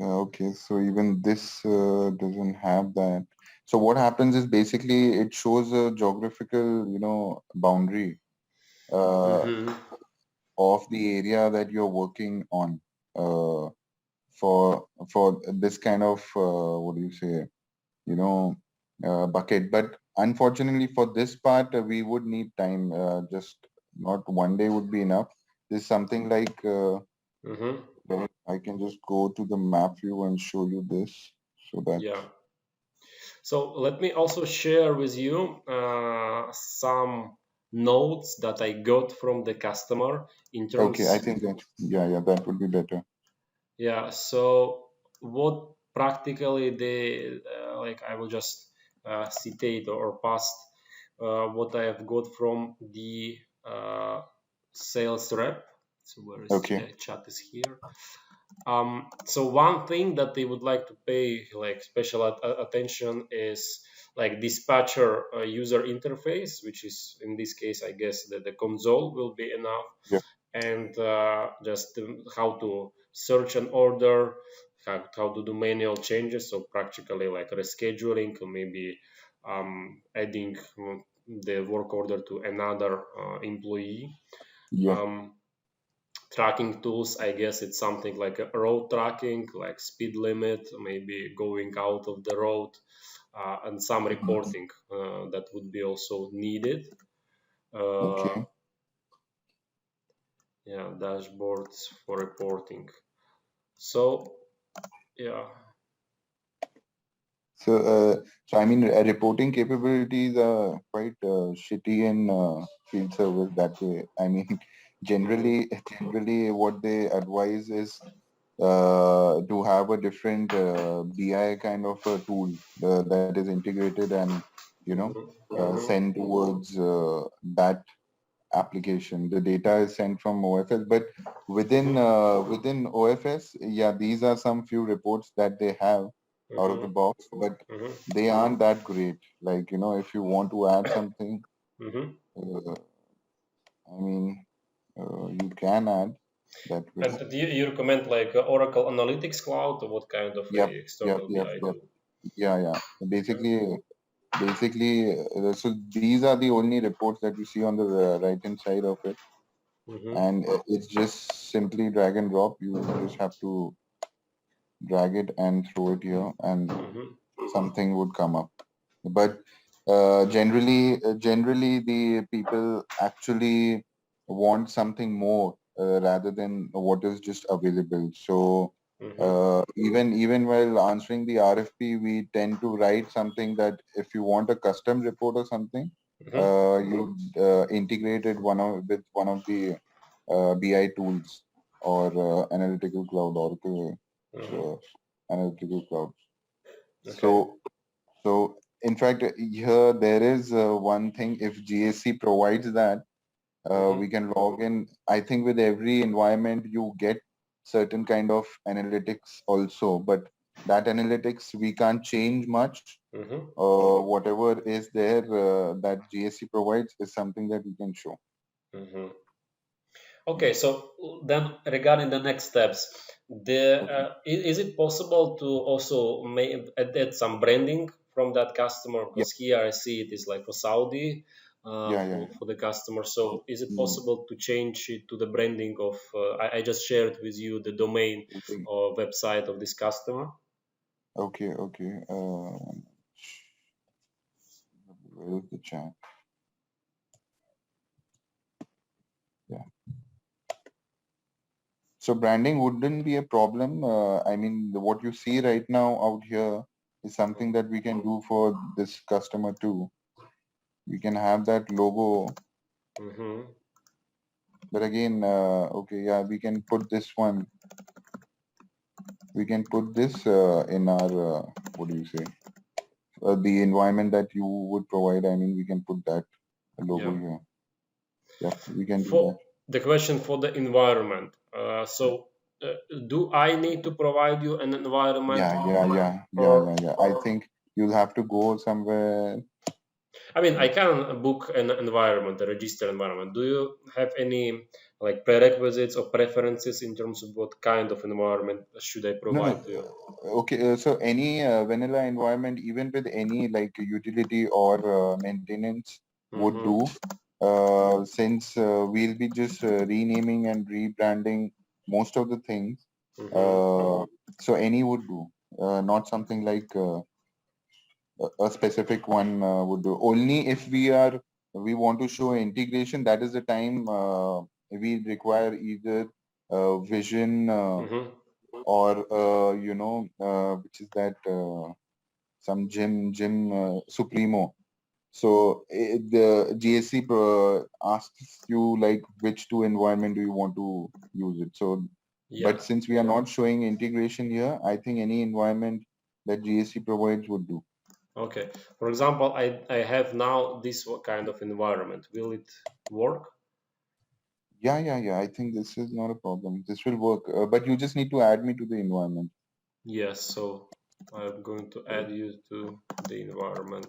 Okay, so even this doesn't have that. So what happens is basically it shows a geographical, boundary uh, Mm-hmm. of the area that you're working on uh, for this kind of what do you say, you know, bucket. But unfortunately for this part, we would need time. Just not one day would be enough. This is something like Mm-hmm. where I can just go to the map view and show you this so that. Yeah. So let me also share with you some notes that I got from the customer in Okay, I terms. think that, yeah, that would be better. Yeah. So what practically they like, I will just citate or pass what I have got from the sales rep. So where is, Okay, yeah, chat is here. So one thing that they would like to pay like special attention is like dispatcher user interface, which is in this case, I guess that the console will be enough, yeah, and just how to search an order, how to do manual changes, so practically like rescheduling or maybe adding the work order to another employee. yeah. Um, Tracking tools, I guess it's something like a road tracking, like speed limit, maybe going out of the road, and some Mhm. reporting that would be also needed. uh, Okay. yeah, dashboards for reporting. So yeah. So I mean, reporting capabilities are quite shitty in field service that way. I mean, Mhm. generally, what they advise is to have a different BI kind of a tool that is integrated and Mhm. Mhm. sent towards that application. The data is sent from OFS, but Mhm. within OFS, yeah, these are some few reports that they have out of the Mhm. box, but Mhm. they aren't that great. Like, if you want to add something, Mhm. uh, I mean, you can add that way. And do you recommend like Oracle Analytics Cloud, or what kind of a Yep, yep, external yep, BI yep. tool? Yeah. Okay. Basically, so these are the only reports that you see on the right hand side of it, Mhm. and it's just simply drag and drop. You just have to drag it and throw it here, and Mhm. something would come up. But generally, the people actually want something more rather than what is just available. So Mhm. even while answering the RFP, we tend to write something that if you want a custom report or something, Mhm. you integrate it with one of the BI tools or analytical cloud, Oracle Mhm. uh, analytical cloud. Okay. So in fact, here there is one thing. If GSC provides that, we Mhm. can log in. I think with every environment you get certain kind of analytics also, but that analytics we can't change much. Mhm. Whatever is there that GSC provides is something that we can show. Mhm. Okay, so then regarding the next steps, Okay. is it possible to also add some branding from that customer? Yeah. Because here I see it is like for Saudi, Yeah. for the customer. So is it Mm, possible to change it to the branding of? I just shared with you the domain okay. or website of this customer. Okay. Where is the chat? Yeah. So branding wouldn't be a problem. I mean, what you see right now out here is something that we can do for this customer too. We can have that logo, Mm-hmm. but again, okay, yeah, we can put this one. We can put this in our what do you say? The environment that you would provide. I mean, we can put that logo Yeah. here. Yep, we can do that. For the question for the environment, uh, do I need to provide you an environment? Yeah. Or I think you'll have to go somewhere. I mean, I can book an environment, a registered environment. Do you have any like prerequisites or preferences in terms of what kind of environment should I No, no. provide to you? Okay, so any vanilla environment, even with any like utility or maintenance, would Mm-hmm. do. Since we'll be just renaming and rebranding most of the things, Mm-hmm. uh, so any would do. Not something like a specific one would do. Only if we want to show integration, that is the time we require either vision Mm-hmm. or which is that some gym supremo. So the GSC asks you like which two environment do you want to use it. So, Yeah. but since we are not showing integration here, I think any environment that GSC provides would do. Okay. For example, I have now this kind of environment. Will it work? Yeah, yeah, yeah. I think this is not a problem. This will work. But you just need to add me to the environment. Yes. So I'm going to add you to the environment.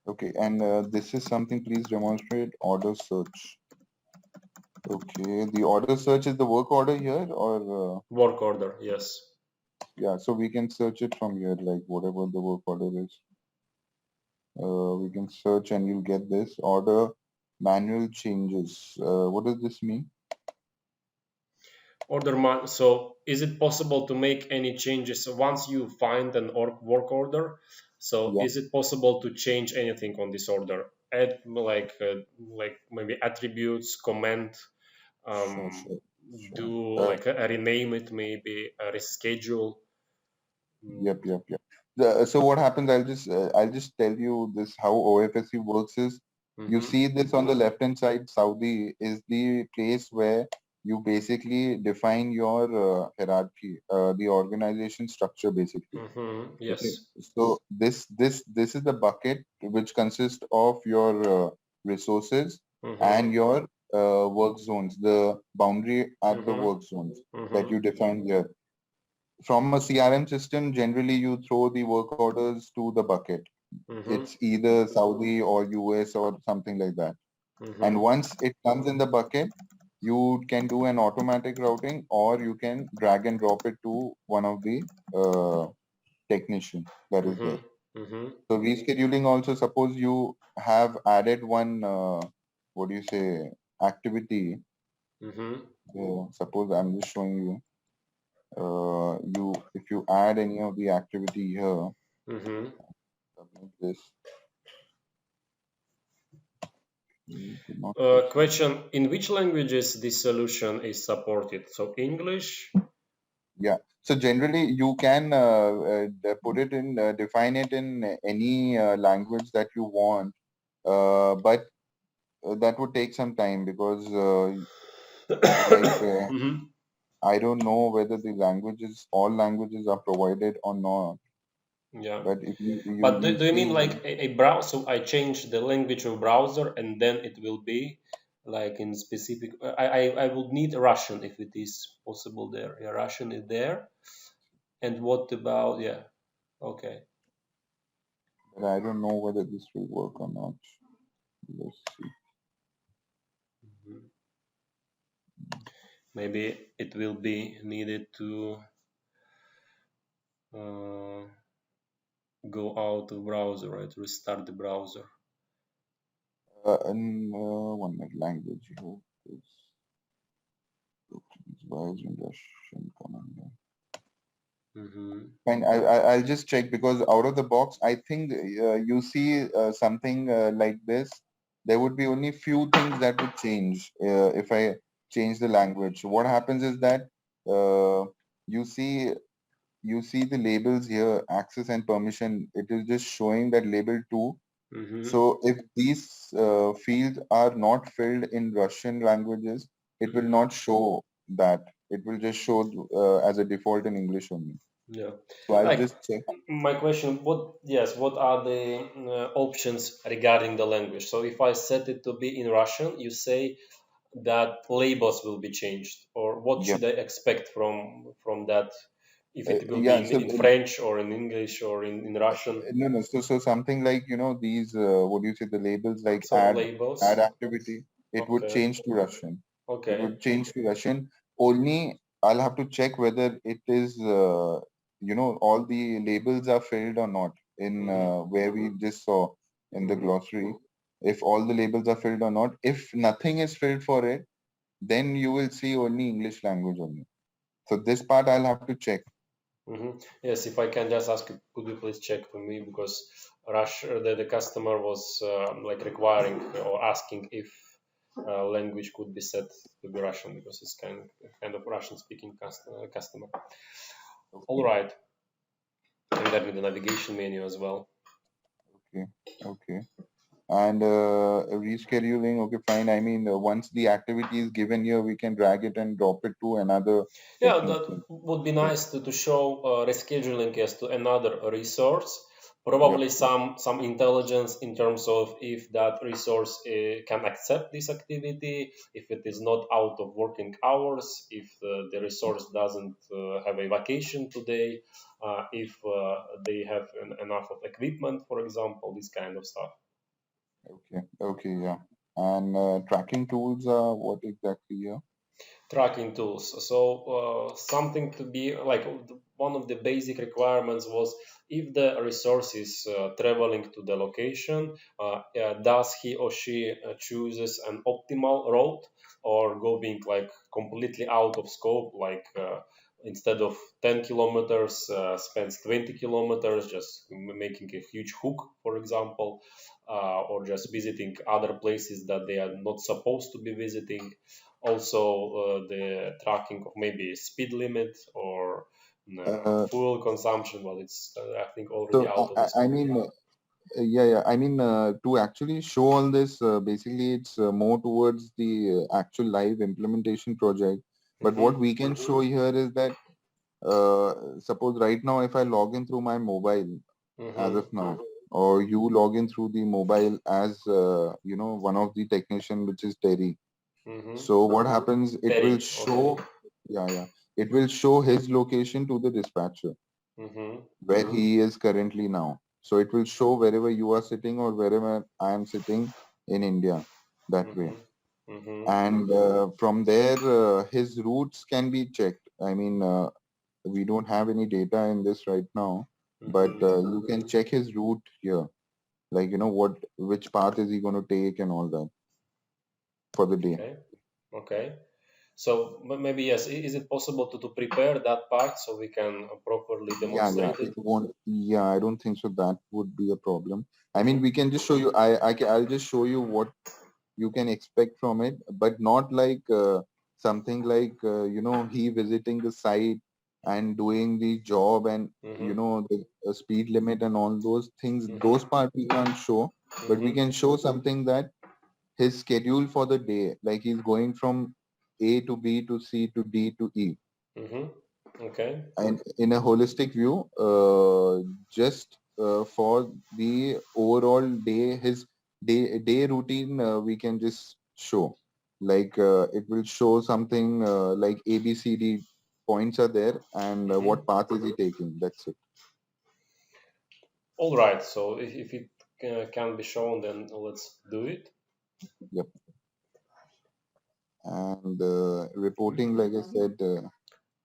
Okay, and this is something. Please demonstrate order search. Okay, the order search is the work order here, or Work order. Yes. yeah. So we can search it from here, like whatever the work order is. We can search and you'll get this order manual changes. What does this mean? So is it possible to make any changes once you find an work order? So Yeah, is it possible to change anything on this order? Add like maybe attributes, comment, sure, um, sure, sure. do like rename it, maybe reschedule. Yep, yep, yep. So what happens? I'll just tell you this how OFSC works is you Mm-hmm, see this on the left hand side. Saudi is the place where you basically define your hierarchy, the organization structure basically. mm-hmm, Okay. yes. So this is the bucket which consists of your resources and Mm-hmm, your work zones, the boundary at the mm-hmm, work zones that mm-hmm, you define here. From a CRM system, generally you throw the work orders to the bucket. mm-hmm, It's either Saudi or US or something like that. And mm-hmm, once it comes in the bucket, you can do an automatic routing or you can drag and drop it to one of the technician that is mm-hmm, there. mm-hmm, So rescheduling also, suppose you have added one, what do you say, activity. mm-hmm, Suppose I'm just showing you, if you add any of the activity here, mm-hmm. submit this, you did not fetch it. Question: in which languages this solution is supported? So English. Yeah. So generally you can put it in, define it in any language that you want, but that would take some time because like Mhm. I don't know whether the languages, all languages are provided or not. Yeah, But if but you do you mean see, like a browser? So I change the language of browser, and then it will be like in specific. I would need Russian if it is possible there. Yeah, Russian is there. And what about yeah? Okay. but I don't know whether this will work or not. Let's see. Mhm. Maybe it will be needed to uh, go out of browser, right? Restart the browser. And one minute, language here is in Russian command. Mm-hmm. Fine, I'll just check because out of the box, I think you see something like this. There would be only few things that would change if I change the language. What happens is that uh, you see you see the labels here, access and permission. It is just showing that label two. Mm-hmm. So if these fields are not filled in Russian languages, it will Mm-hmm. not show that. It will just show as a default in English only. Yeah. So I'll Like just check. my question, what are the options regarding the language? So if I set it to be in Russian, you say that labels will be changed, or what Yep. should I expect from that if it will be Yeah. So in French or in English or in Russian. no, no. So something like, these, what do you say, the labels like So add labels. activity, it would Okay. change to Russian. It Okay. would change to Russian. Only I'll have to check whether it is, all the labels are filled or not in Mm-hmm. where we just saw in the Mm-hmm. glossary. If all the labels are filled or not. If nothing is filled for it, then you will see only English language only. So this part I'll have to check. Mm-hmm. Yes, if I can just ask you, could you please check for me because the customer was like requiring or asking if language could be set to be Russian because it's kind of Russian speaking customer. All Okay, right, and that with the navigation menu as well. okay, okay. And rescheduling, okay, fine. I mean, once the activity is given here, we can drag it and drop it to another Yeah, technique. that would be Yep, nice to show rescheduling as to another resource. yep. Probably some intelligence in terms of if that resource can accept this activity, if it is not out of working hours, if the resource doesn't have a vacation today, if they have enough of equipment, for example, this kind of stuff. Okay, okay, yeah. And tracking tools are what exactly here? Tracking tools. So something to be like one of the basic requirements was if the resource is traveling to the location, does he or she chooses an optimal route or going like completely out of scope, like instead of 10 kilometers, spends 20 kilometers, just making a huge hook, for example, or just visiting other places that they are not supposed to be visiting. Also the tracking of maybe speed limit or Uh, fuel consumption, well, it's I think already so out of the I scope. mean, yeah, yeah. I mean, to actually show all this, basically, it's more towards the actual live implementation project. But what Mm-hmm. we can show here is that, suppose right now, if I log in through my mobile as Mm-hmm. of now, or you log in through the mobile as, one of the technician, which is Terry. Mm-hmm. So what happens? It will Terry, okay. show, yeah, yeah. It will show his location to the dispatcher Mm-hmm. where he is currently now. So it will show wherever you are sitting or wherever I am sitting in India that way. Mm-hmm. Mm-hmm. And from there, his routes can be checked. I mean, we don't have any data in this right now, but Mm-hmm. you can check his route here. Like, which path is he going to take and all that for the day. Okay. Okay, so maybe yes, is it possible to prepare that part so we can properly Yeah, yeah, demonstrate it? it won't. Yeah, I don't think so. That would be a problem. I mean, Mm-hmm. we can just show you. I'll just show you what you can expect from it, but not like something like he visiting the site and doing the job and Mm-hmm. the speed limit and all those things. Those Mm-hmm. part we can't show, but we Mm-hmm. can show something that his schedule for the day, like he's going from A to B to C to D to E, Mm-hmm. Okay. and in a holistic view, just for the overall day, his day routine, we can just show. Like it will show something like A, B, C, D points are there, and Mm-hmm. what path is he taking. That's it. All right. So if it can be shown, then let's do it. Yep. And reporting, like I said, so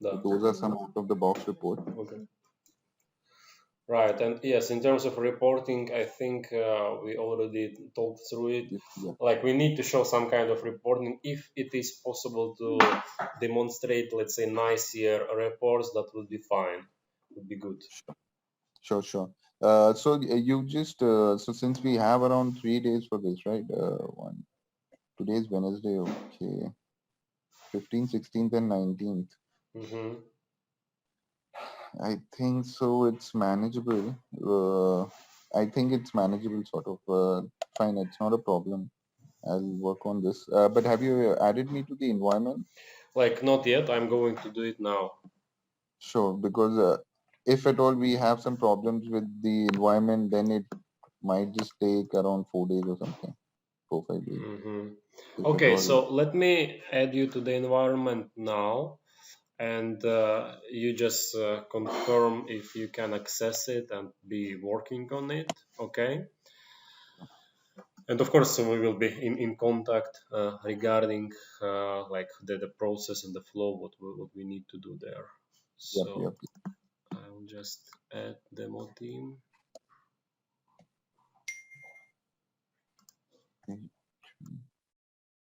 Да. those are some out of the box report. Okay. Right. And yes, in terms of reporting, I think we already talked through it. Yeah, Like we need to show some kind of reporting if it is possible to demonstrate, let's say, nice year reports. That would be fine. Would be good. sure, sure, sure. So you just so since we have around 3 days for this, right? Today's Wednesday, okay. 15th, 16th, and 19th. Mm-hmm. I think so. It's manageable. I think it's manageable, sort of. Fine, it's not a problem. I'll work on this. But have you added me to the environment? Like not yet. I'm going to do it now. Sure, because if at all we have some problems with the environment, then it might just take around 4 days or something, 4 5 days. Mm-hmm. If at Okay. all, So let me add you to the environment now. and you just confirm if you can access it and be working on it. Okay. And of course, we will be in contact regarding like the process and the flow, what we need to do there. Yep, So yep. I'll just add demo team.